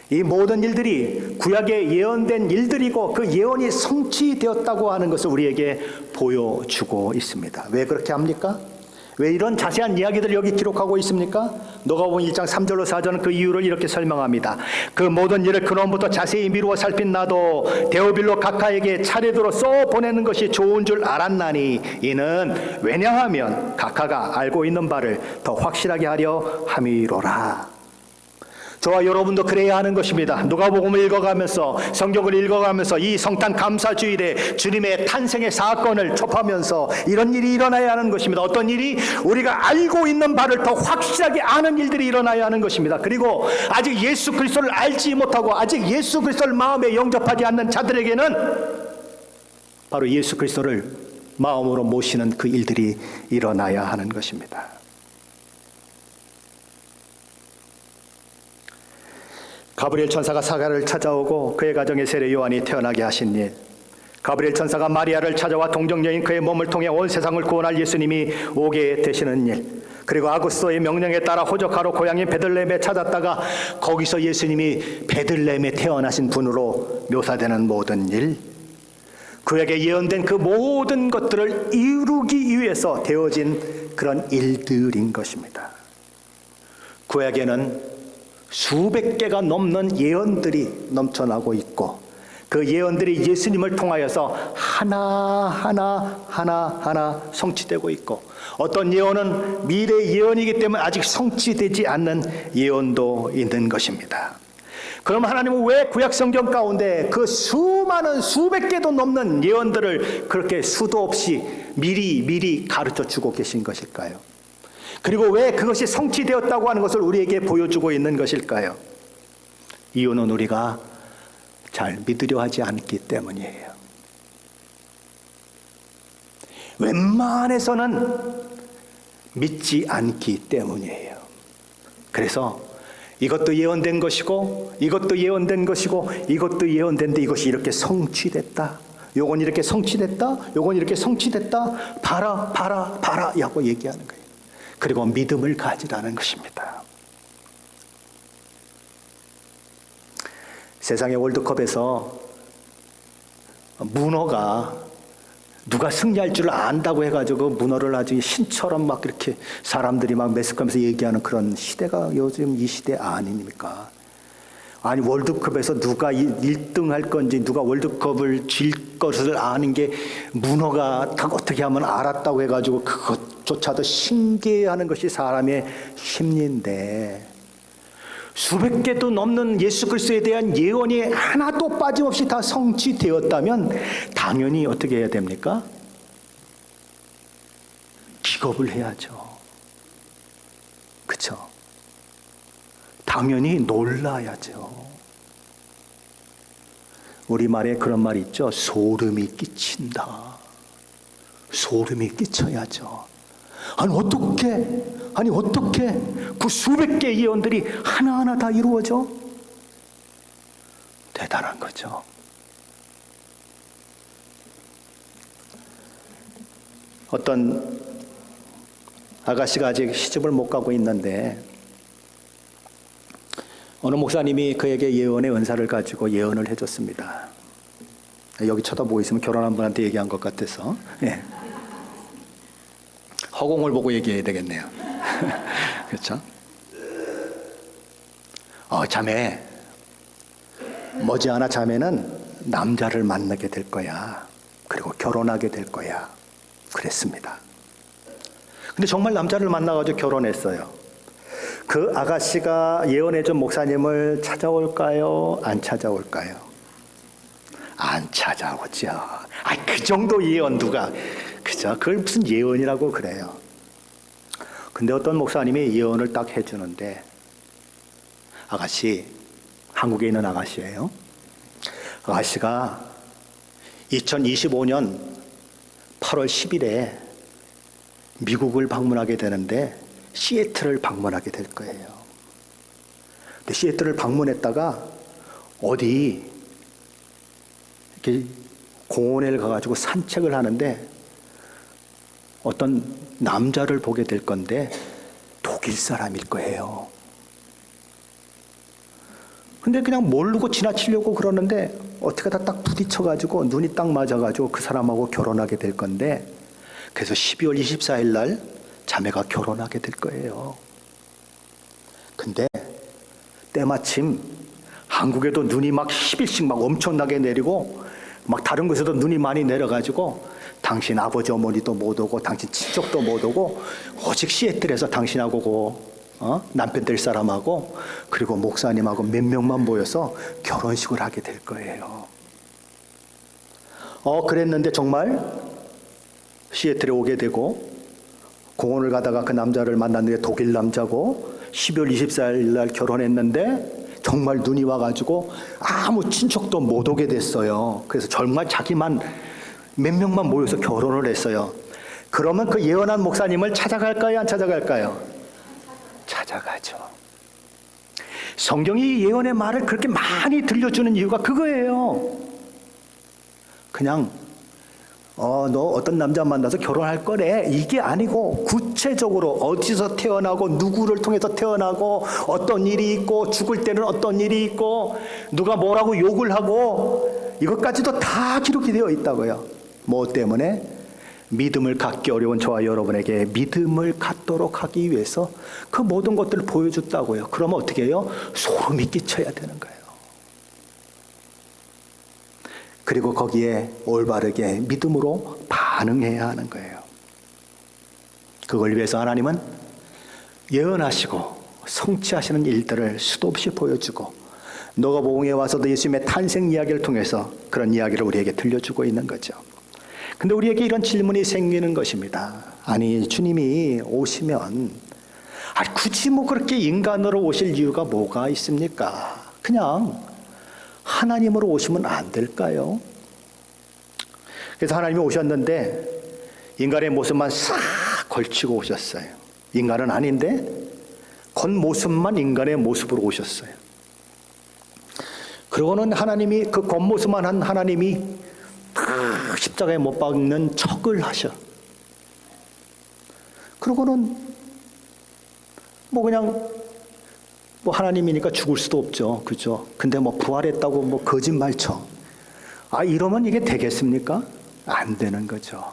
Speaker 1: 이 모든 일들이 구약에 예언된 일들이고 그 예언이 성취되었다고 하는 것을 우리에게 보여주고 있습니다. 왜 그렇게 합니까? 왜 이런 자세한 이야기들을 여기 기록하고 있습니까? 누가복음 1장 3절로 4절은 그 이유를 이렇게 설명합니다. 그 모든 일을 근원부터 자세히 미루어 살핀 나도 데오빌로 각하에게 차례대로 써 보내는 것이 좋은 줄 알았나니 이는 왜냐하면 각하가 알고 있는 바를 더 확실하게 하려 함이로라. 저와 여러분도 그래야 하는 것입니다. 누가복음을 읽어가면서, 성경을 읽어가면서 이 성탄 감사주일에 주님의 탄생의 사건을 접하면서 이런 일이 일어나야 하는 것입니다. 어떤 일이? 우리가 알고 있는 바를 더 확실하게 아는 일들이 일어나야 하는 것입니다. 그리고 아직 예수 그리스도를 알지 못하고 아직 예수 그리스도를 마음에 영접하지 않는 자들에게는 바로 예수 그리스도를 마음으로 모시는 그 일들이 일어나야 하는 것입니다. 가브리엘 천사가 사가를 찾아오고 그의 가정에 세례 요한이 태어나게 하신 일, 가브리엘 천사가 마리아를 찾아와 동정녀인 그의 몸을 통해 온 세상을 구원할 예수님이 오게 되시는 일, 그리고 아구스토의 명령에 따라 호적하러 고향인 베들레헴에 찾았다가 거기서 예수님이 베들레헴에 태어나신 분으로 묘사되는 모든 일, 그에게 예언된 그 모든 것들을 이루기 위해서 되어진 그런 일들인 것입니다. 그에게는 수백 개가 넘는 예언들이 넘쳐나고 있고 그 예언들이 예수님을 통하여서 하나하나 성취되고 있고, 어떤 예언은 미래 예언이기 때문에 아직 성취되지 않는 예언도 있는 것입니다. 그럼 하나님은 왜 구약성경 가운데 그 수많은 수백 개도 넘는 예언들을 그렇게 수도 없이 미리 가르쳐 주고 계신 것일까요? 그리고 왜 그것이 성취되었다고 하는 것을 우리에게 보여주고 있는 것일까요? 이유는 우리가 잘 믿으려 하지 않기 때문이에요. 웬만해서는 믿지 않기 때문이에요. 그래서 이것도 예언된 것이고 이것도 예언된 것이고 이것도 예언된데 이것이 이렇게 성취됐다, 요건 이렇게 성취됐다, 요건 이렇게 성취됐다, 봐라 하고 얘기하는 거예요. 그리고 믿음을 가지라는 것입니다. 세상의 월드컵에서 문어가 누가 승리할 줄 안다고 해가지고 문어를 아주 신처럼 막 이렇게 사람들이 막 매습하면서 얘기하는 그런 시대가 요즘 이 시대 아닙니까? 아니, 월드컵에서 누가 1등 할 건지 누가 월드컵을 질 것을 아는 게 문어가 어떻게 하면 알았다고 해가지고 그것조차도 신기해하는 것이 사람의 심리인데, 수백 개도 넘는 예수 그리스도에 대한 예언이 하나도 빠짐없이 다 성취되었다면 당연히 어떻게 해야 됩니까? 기겁을 해야죠. 그렇죠? 당연히 놀라야죠. 우리말에 그런 말이 있죠. 소름이 끼친다. 소름이 끼쳐야죠. 아니 어떻게 그 수백 개의 예언들이 하나하나 다 이루어져? 대단한 거죠. 어떤 아가씨가 아직 시집을 못 가고 있는데 어느 목사님이 그에게 예언의 은사를 가지고 예언을 해줬습니다. 여기 쳐다보고 있으면 결혼한 분한테 얘기한 것 같아서, 예. 허공을 보고 얘기해야 되겠네요. 그렇죠? 자매, 머지않아 자매는 남자를 만나게 될 거야. 그리고 결혼하게 될 거야. 그랬습니다. 근데 정말 남자를 만나가지고 결혼했어요. 그 아가씨가 예언해준 목사님을 찾아올까요? 안 찾아올까요? 안 찾아오죠. 그 정도 예언 누가, 그죠? 그걸 무슨 예언이라고 그래요. 근데 어떤 목사님이 예언을 딱 해주는데, 아가씨, 한국에 있는 아가씨예요. 아가씨가 2025년 8월 10일에 미국을 방문하게 되는데 시애틀을 방문하게 될 거예요. 근데 시애틀을 방문했다가 어디 이렇게 공원에 가가지고 산책을 하는데 어떤 남자를 보게 될 건데 독일 사람일 거예요. 근데 그냥 모르고 지나치려고 그러는데 어떻게 딱 부딪혀가지고 눈이 딱 맞아가지고 그 사람하고 결혼하게 될 건데, 그래서 12월 24일 날 자매가 결혼하게 될 거예요. 근데 때마침 한국에도 눈이 막 10일씩 막 엄청나게 내리고 막 다른 곳에도 눈이 많이 내려가지고 당신 아버지 어머니도 못 오고 당신 친척도 못 오고 오직 시애틀에서 당신하고 남편 될 사람하고 그리고 목사님하고 몇 명만 모여서 결혼식을 하게 될 거예요. 그랬는데 정말 시애틀에 오게 되고 공원을 가다가 그 남자를 만났는데 독일 남자고 12월 24일 날 결혼했는데 정말 눈이 와가지고 아무 친척도 못 오게 됐어요. 그래서 정말 자기만 몇 명만 모여서 결혼을 했어요. 그러면 그 예언한 목사님을 찾아갈까요? 안 찾아갈까요? 찾아가죠. 성경이 예언의 말을 그렇게 많이 들려주는 이유가 그거예요. 그냥 너 어떤 남자 만나서 결혼할 거래 이게 아니고 구체적으로 어디서 태어나고 누구를 통해서 태어나고 어떤 일이 있고 죽을 때는 어떤 일이 있고 누가 뭐라고 욕을 하고 이것까지도 다 기록이 되어 있다고요. 뭐 때문에? 믿음을 갖기 어려운 저와 여러분에게 믿음을 갖도록 하기 위해서 그 모든 것들을 보여줬다고요. 그러면 어떻게 해요? 소름이 끼쳐야 되는 거예요. 그리고 거기에 올바르게 믿음으로 반응해야 하는 거예요. 그걸 위해서 하나님은 예언하시고 성취하시는 일들을 수도 없이 보여주고 노가복음에 와서도 예수님의 탄생 이야기를 통해서 그런 이야기를 우리에게 들려주고 있는 거죠. 근데 우리에게 이런 질문이 생기는 것입니다. 아니 주님이 오시면 굳이 뭐 그렇게 인간으로 오실 이유가 뭐가 있습니까? 그냥 하나님으로 오시면 안 될까요? 그래서 하나님이 오셨는데 인간의 모습만 싹 걸치고 오셨어요. 인간은 아닌데 겉모습만 인간의 모습으로 오셨어요. 그러고는 하나님이 그 겉모습만 한 하나님이 십자가에 못 박는 척을 하셔. 그러고는 뭐 그냥 뭐 하나님이니까 죽을 수도 없죠. 그죠? 근데 뭐 부활했다고 뭐 거짓말 쳐. 이러면 이게 되겠습니까? 안 되는 거죠.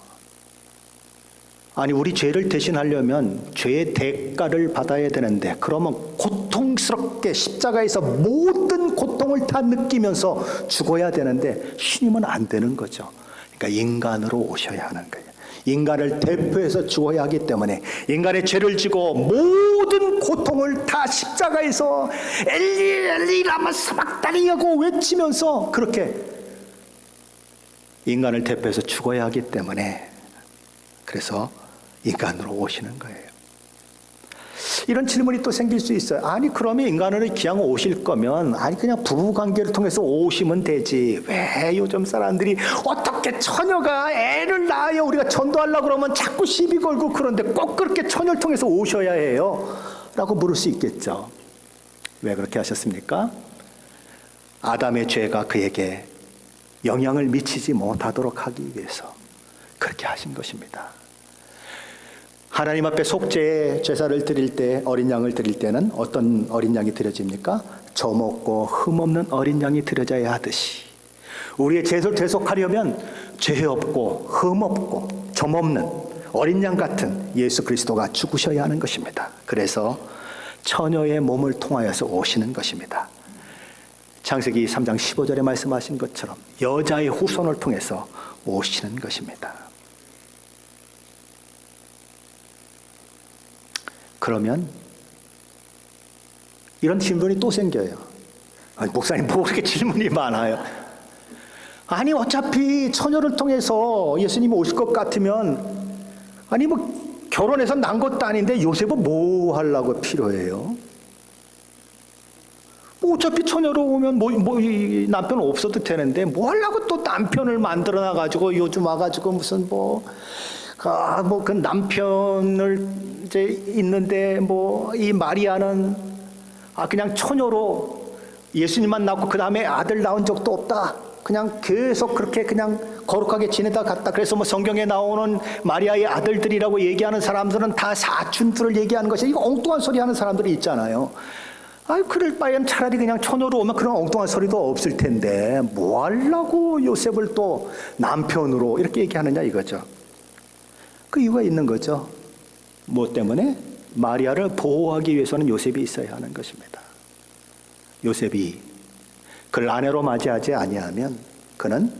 Speaker 1: 아니, 우리 죄를 대신하려면 죄의 대가를 받아야 되는데, 그러면 고통스럽게 십자가에서 모든 고통을 다 느끼면서 죽어야 되는데, 주님은 안 되는 거죠. 그러니까 인간으로 오셔야 하는 거예요. 인간을 대표해서 죽어야 하기 때문에 인간의 죄를 지고 모든 고통을 다 십자가에서 엘리 엘리 라마 사박다니 하고 외치면서 그렇게 인간을 대표해서 죽어야 하기 때문에 그래서 인간으로 오시는 거예요. 이런 질문이 또 생길 수 있어요. 아니 그러면 인간으로 기왕 오실 거면 그냥 부부관계를 통해서 오시면 되지. 왜 요즘 사람들이 어떻게 처녀가 애를 낳아요? 우리가 전도하려고 그러면 자꾸 시비 걸고 그런데 꼭 그렇게 처녀를 통해서 오셔야 해요? 라고 물을 수 있겠죠. 왜 그렇게 하셨습니까? 아담의 죄가 그에게 영향을 미치지 못하도록 하기 위해서 그렇게 하신 것입니다. 하나님 앞에 속죄의 제사를 드릴 때, 어린 양을 드릴 때는 어떤 어린 양이 드려집니까? 점 없고 흠 없는 어린 양이 드려져야 하듯이 우리의 죄를 대속하려면 죄 없고 흠 없고 점 없는 어린 양 같은 예수 그리스도가 죽으셔야 하는 것입니다. 그래서 처녀의 몸을 통하여서 오시는 것입니다. 창세기 3장 15절에 말씀하신 것처럼 여자의 후손을 통해서 오시는 것입니다. 그러면 이런 질문이 또 생겨요. 목사님 뭐 그렇게 질문이 많아요? 아니 어차피 처녀를 통해서 예수님이 오실 것 같으면 뭐 결혼해서 난 것도 아닌데 요셉은 뭐 하려고 필요해요? 어차피 처녀로 오면 남편 없어도 되는데 뭐 하려고 또 남편을 만들어놔 가지고 요즘 와가지고 무슨 그 남편을 이제 있는데 이 마리아는 그냥 처녀로 예수님만 낳고 그 다음에 아들 낳은 적도 없다. 그냥 계속 그렇게 그냥 거룩하게 지내다 갔다. 그래서 성경에 나오는 마리아의 아들들이라고 얘기하는 사람들은 다 사춘들을 얘기하는 것이 이거 엉뚱한 소리 하는 사람들이 있잖아요. 그럴 바에는 차라리 그냥 처녀로 오면 그런 엉뚱한 소리도 없을 텐데 뭐 하려고 요셉을 또 남편으로 이렇게 얘기하느냐 이거죠. 그 이유가 있는 거죠. 무엇 때문에? 마리아를 보호하기 위해서는 요셉이 있어야 하는 것입니다. 요셉이 그를 아내로 맞이하지 아니하면 그는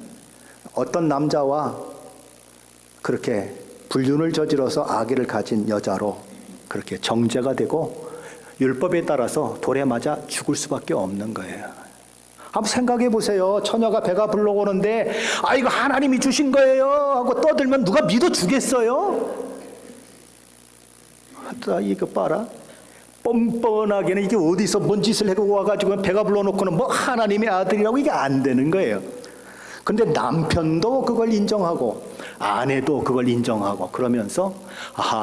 Speaker 1: 어떤 남자와 그렇게 불륜을 저질러서 아기를 가진 여자로 그렇게 정죄가 되고 율법에 따라서 돌에 맞아 죽을 수밖에 없는 거예요. 한번 생각해 보세요. 처녀가 배가 불러오는데 이거 하나님이 주신 거예요 하고 떠들면 누가 믿어 주겠어요? 이거 봐라. 뻔뻔하게는 이게 어디서 뭔 짓을 해고 와가지고 배가 불러놓고는 뭐 하나님의 아들이라고 이게 안 되는 거예요. 근데 남편도 그걸 인정하고 아내도 그걸 인정하고 그러면서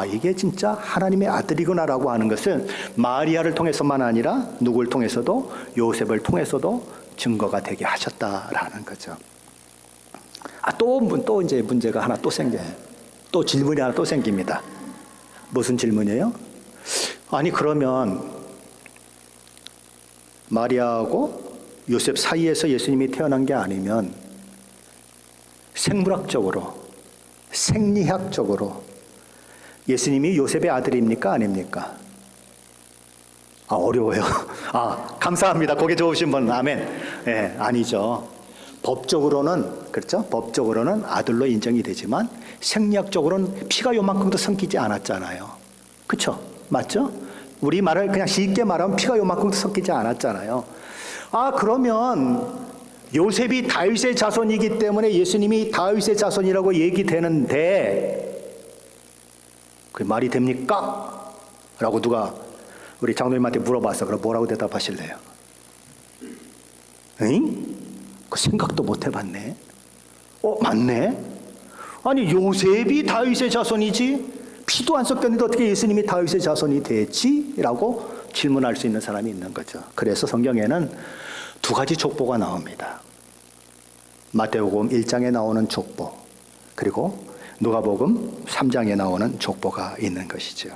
Speaker 1: 이게 진짜 하나님의 아들이구나라고 하는 것을 마리아를 통해서만 아니라 누구를 통해서도 요셉을 통해서도 증거가 되게 하셨다라는 거죠. 또 이제 문제가 하나 또 생겨요. 또 질문이 하나 또 생깁니다. 무슨 질문이에요? 그러면 마리아하고 요셉 사이에서 예수님이 태어난 게 아니면 생물학적으로, 생리학적으로 예수님이 요셉의 아들입니까? 아닙니까? 어려워요. 감사합니다. 고개 좋으신 분, 아멘. 아니죠. 법적으로는, 그렇죠? 법적으로는 아들로 인정이 되지만 생리학적으로는 피가 요만큼도 섞이지 않았잖아요. 그렇죠? 맞죠? 우리 말을 그냥 쉽게 말하면 피가 요만큼도 섞이지 않았잖아요. 그러면 요셉이 다윗의 자손이기 때문에 예수님이 다윗의 자손이라고 얘기되는데 그게 말이 됩니까? 라고 누가 우리 장로님한테 물어봤어. 그럼 뭐라고 대답하실래요? 그 생각도 못 해봤네. 맞네. 요셉이 다윗의 자손이지 피도 안 섞였는데 어떻게 예수님이 다윗의 자손이 됐지? 라고 질문할 수 있는 사람이 있는 거죠. 그래서 성경에는 두 가지 족보가 나옵니다. 마태복음 1장에 나오는 족보, 그리고 누가복음 3장에 나오는 족보가 있는 것이죠.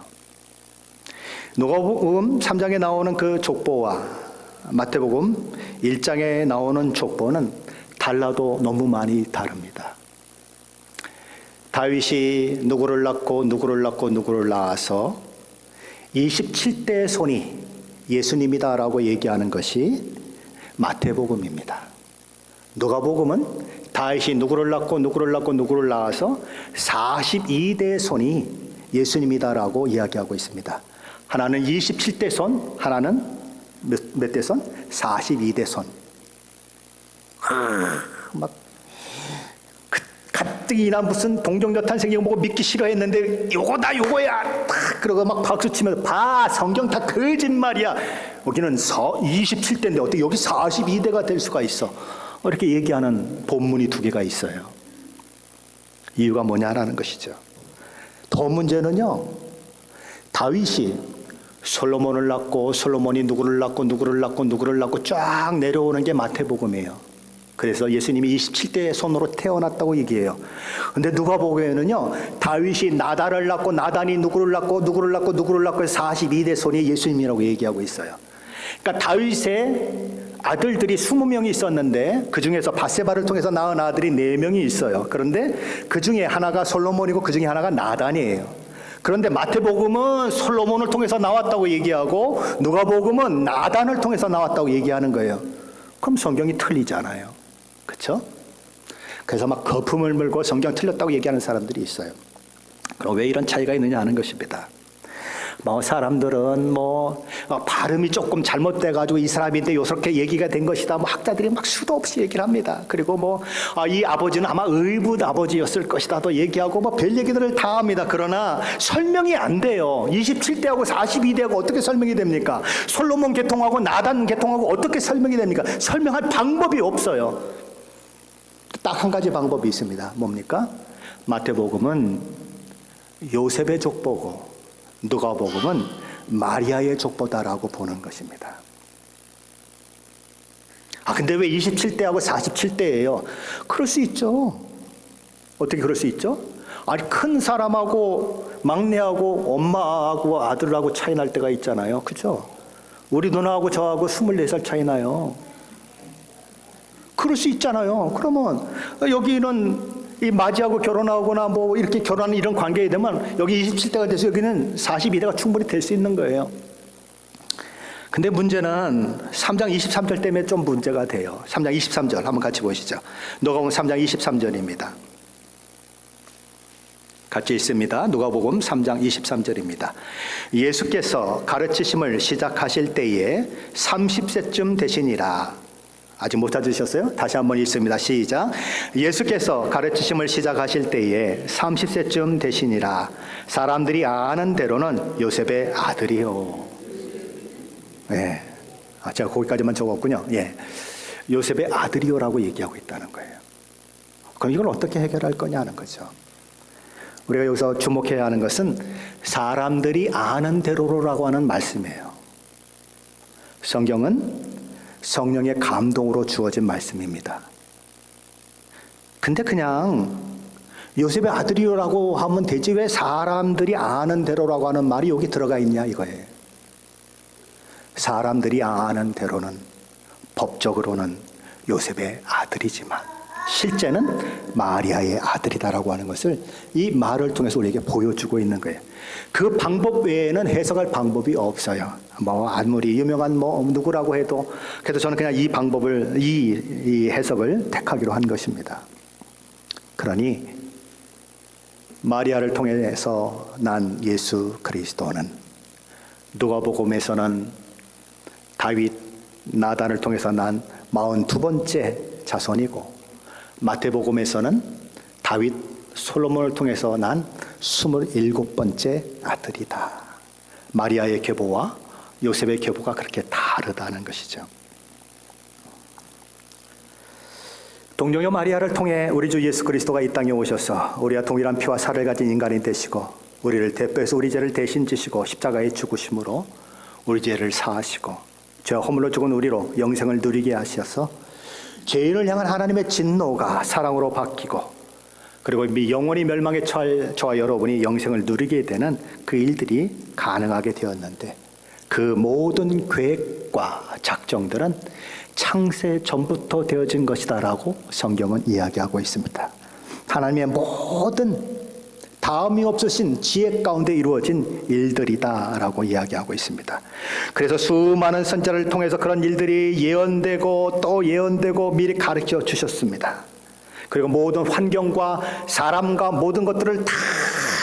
Speaker 1: 누가복음 3장에 나오는 그 족보와 마태복음 1장에 나오는 족보는 달라도 너무 많이 다릅니다. 다윗이 누구를 낳고 누구를 낳고 누구를 낳아서 27대 손이 예수님이다라고 얘기하는 것이 마태복음입니다. 누가복음은 다윗이 누구를 낳고 누구를 낳고 누구를 낳아서 42대 손이 예수님이다라고 이야기하고 있습니다. 하나는 27대 손, 하나는 몇 대 손? 42대 손. 막 가뜩이나 무슨 동정여탄 생기고 뭐고 믿기 싫어했는데 요거다 요거야 그러고 막 박수 치면서 성경 다 거짓말이야. 여기는 27대인데 어떻게 여기 42대가 될 수가 있어? 이렇게 얘기하는 본문이 두 개가 있어요. 이유가 뭐냐라는 것이죠. 더 문제는요, 다윗이 솔로몬을 낳고 솔로몬이 누구를 낳고 누구를 낳고 누구를 낳고 쫙 내려오는 게 마태복음이에요. 그래서 예수님이 27대의 손으로 태어났다고 얘기해요. 근데 누가복음에는요, 다윗이 나단을 낳고 나단이 누구를 낳고 누구를 낳고 누구를 낳고 42대 손이 예수님이라고 얘기하고 있어요. 그러니까 다윗의 아들들이 20명이 있었는데 그 중에서 밧세바를 통해서 낳은 아들이 4명이 있어요. 그런데 그 중에 하나가 솔로몬이고 그 중에 하나가 나단이에요. 그런데 마태복음은 솔로몬을 통해서 나왔다고 얘기하고 누가복음은 나단을 통해서 나왔다고 얘기하는 거예요. 그럼 성경이 틀리잖아요. 그렇죠? 그래서 막 거품을 물고 성경 틀렸다고 얘기하는 사람들이 있어요. 그럼 왜 이런 차이가 있느냐 하는 것입니다. 사람들은 발음이 조금 잘못돼가지고 이 사람인데 요렇게 얘기가 된 것이다. 학자들이 막 수도 없이 얘기를 합니다. 그리고 이 아버지는 아마 의붓 아버지였을 것이다. 또 얘기하고 별 얘기들을 다 합니다. 그러나 설명이 안 돼요. 27대하고 42대하고 어떻게 설명이 됩니까? 솔로몬 계통하고 나단 계통하고 어떻게 설명이 됩니까? 설명할 방법이 없어요. 딱 한 가지 방법이 있습니다. 뭡니까? 마태복음은 요셉의 족보고 누가복음은 마리아의 족보다라고 보는 것입니다. 근데 왜 27대하고 47대예요? 그럴 수 있죠. 어떻게 그럴 수 있죠? 큰 사람하고 막내하고 엄마하고 아들하고 차이 날 때가 있잖아요. 그죠? 우리 누나하고 저하고 24살 차이 나요. 그럴 수 있잖아요. 그러면 여기는 이 맞이하고 결혼하거나 뭐 이렇게 결혼하는 이런 관계에 되면 여기 27대가 돼서 여기는 42대가 충분히 될 수 있는 거예요. 근데 문제는 3장 23절 때문에 좀 문제가 돼요. 3장 23절 한번 같이 보시죠. 누가복음 3장 23절입니다. 같이 있습니다. 누가복음 3장 23절입니다. 예수께서 가르치심을 시작하실 때에 30세쯤 되시니라. 아직 못 찾으셨어요? 다시 한번 읽습니다. 시작. 예수께서 가르치심을 시작하실 때에 30세쯤 되시니라. 사람들이 아는 대로는 요셉의 아들이요. 예. 제가 거기까지만 적었군요. 예. 요셉의 아들이요라고 얘기하고 있다는 거예요. 그럼 이걸 어떻게 해결할 거냐는 거죠. 우리가 여기서 주목해야 하는 것은 사람들이 아는 대로라고 하는 말씀이에요. 성경은 성령의 감동으로 주어진 말씀입니다. 근데 그냥 요셉의 아들이라고 하면 되지 왜 사람들이 아는 대로라고 하는 말이 여기 들어가 있냐 이거예요. 사람들이 아는 대로는 법적으로는 요셉의 아들이지만 실제는 마리아의 아들이다라고 하는 것을 이 말을 통해서 우리에게 보여주고 있는 거예요. 그 방법 외에는 해석할 방법이 없어요. 뭐 아무리 유명한 뭐 누구라고 해도 그래도 저는 그냥 이 방법을 이 해석을 택하기로 한 것입니다. 그러니 마리아를 통해서 난 예수 그리스도는 누가복음에서는 다윗 나단을 통해서 난 42번째 자손이고 마태복음에서는 다윗 솔로몬을 통해서 난 27번째 아들이다. 마리아의 계보와 요셉의 계보가 그렇게 다르다는 것이죠. 동정녀 마리아를 통해 우리 주 예수 그리스도가 이 땅에 오셔서 우리와 동일한 피와 살을 가진 인간이 되시고 우리를 대표해서 우리 죄를 대신 지시고 십자가에 죽으심으로 우리 죄를 사하시고 죄와 허물로 죽은 우리로 영생을 누리게 하셔서 죄인을 향한 하나님의 진노가 사랑으로 바뀌고 그리고 영원히 멸망에 처할 저와 여러분이 영생을 누리게 되는 그 일들이 가능하게 되었는데 그 모든 계획과 작정들은 창세 전부터 되어진 것이다라고 성경은 이야기하고 있습니다. 하나님의 모든 다음이 없으신 지혜 가운데 이루어진 일들이다라고 이야기하고 있습니다. 그래서 수많은 선지자를 통해서 그런 일들이 예언되고 또 예언되고 미리 가르쳐 주셨습니다. 그리고 모든 환경과 사람과 모든 것들을 다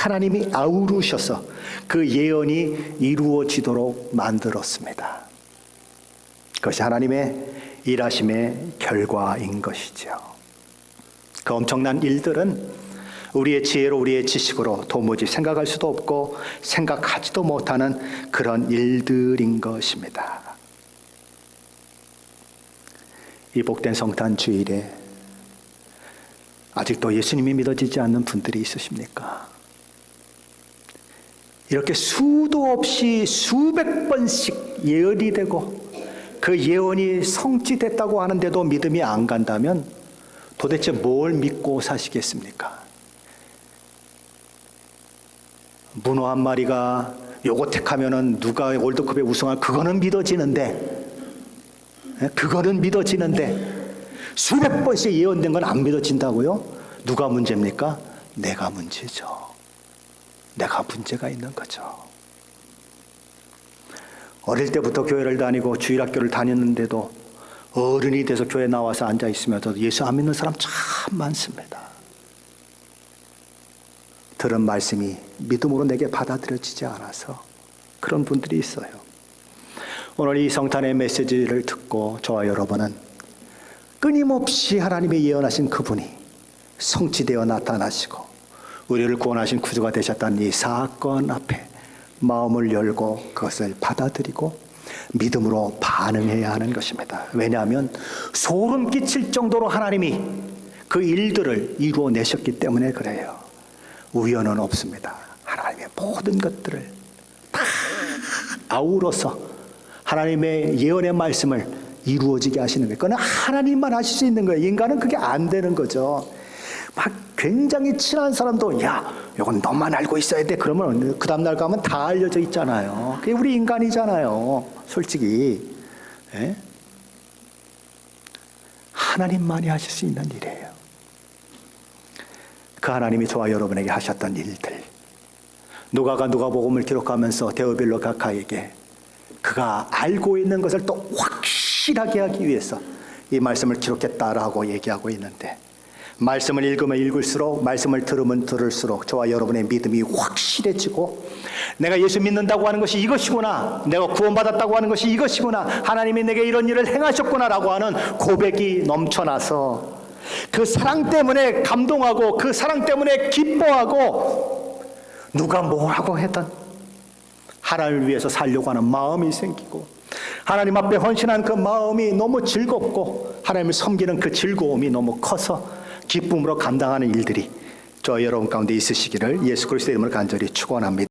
Speaker 1: 하나님이 아우르셔서 그 예언이 이루어지도록 만들었습니다. 그것이 하나님의 일하심의 결과인 것이죠. 그 엄청난 일들은 우리의 지혜로 우리의 지식으로 도무지 생각할 수도 없고 생각하지도 못하는 그런 일들인 것입니다. 이 복된 성탄 주일에 아직도 예수님이 믿어지지 않는 분들이 있으십니까? 이렇게 수도 없이 수백 번씩 예언이 되고 그 예언이 성취됐다고 하는데도 믿음이 안 간다면 도대체 뭘 믿고 사시겠습니까? 문어 한 마리가 요거 택하면은 누가 월드컵에 우승할 그거는 믿어지는데 수백 번씩 예언된 건 안 믿어진다고요? 누가 문제입니까? 내가 문제죠. 내가 문제가 있는 거죠. 어릴 때부터 교회를 다니고 주일학교를 다녔는데도 어른이 돼서 교회 나와서 앉아 있으면서도 예수 안 믿는 사람 참 많습니다. 들은 말씀이 믿음으로 내게 받아들여지지 않아서 그런 분들이 있어요. 오늘 이 성탄의 메시지를 듣고 저와 여러분은 끊임없이 하나님의 예언하신 그분이 성취되어 나타나시고 우리를 구원하신 구주가 되셨다는 이 사건 앞에 마음을 열고 그것을 받아들이고 믿음으로 반응해야 하는 것입니다. 왜냐하면 소름 끼칠 정도로 하나님이 그 일들을 이루어내셨기 때문에 그래요. 우연은 없습니다. 하나님의 모든 것들을 다 아우러서 하나님의 예언의 말씀을 이루어지게 하시는 거예요. 그건 하나님만 하실 수 있는 거예요. 인간은 그게 안 되는 거죠. 막 굉장히 친한 사람도 야, 이건 너만 알고 있어야 돼. 그러면 그 다음날 가면 다 알려져 있잖아요. 그게 우리 인간이잖아요. 솔직히. 예? 하나님만이 하실 수 있는 일이에요. 그 하나님이 저와 여러분에게 하셨던 일들, 누가가 누가복음을 기록하면서 데오빌로 각하에게 그가 알고 있는 것을 또 확실하게 하기 위해서 이 말씀을 기록했다라고 얘기하고 있는데, 말씀을 읽으면 읽을수록, 말씀을 들으면 들을수록 저와 여러분의 믿음이 확실해지고, 내가 예수 믿는다고 하는 것이 이것이구나, 내가 구원받았다고 하는 것이 이것이구나, 하나님이 내게 이런 일을 행하셨구나라고 하는 고백이 넘쳐나서 그 사랑 때문에 감동하고, 그 사랑 때문에 기뻐하고, 누가 뭐라고 했던 하나님을 위해서 살려고 하는 마음이 생기고, 하나님 앞에 헌신한 그 마음이 너무 즐겁고, 하나님을 섬기는 그 즐거움이 너무 커서 기쁨으로 감당하는 일들이 저 여러분 가운데 있으시기를 예수 그리스도의 이름으로 간절히 축원합니다.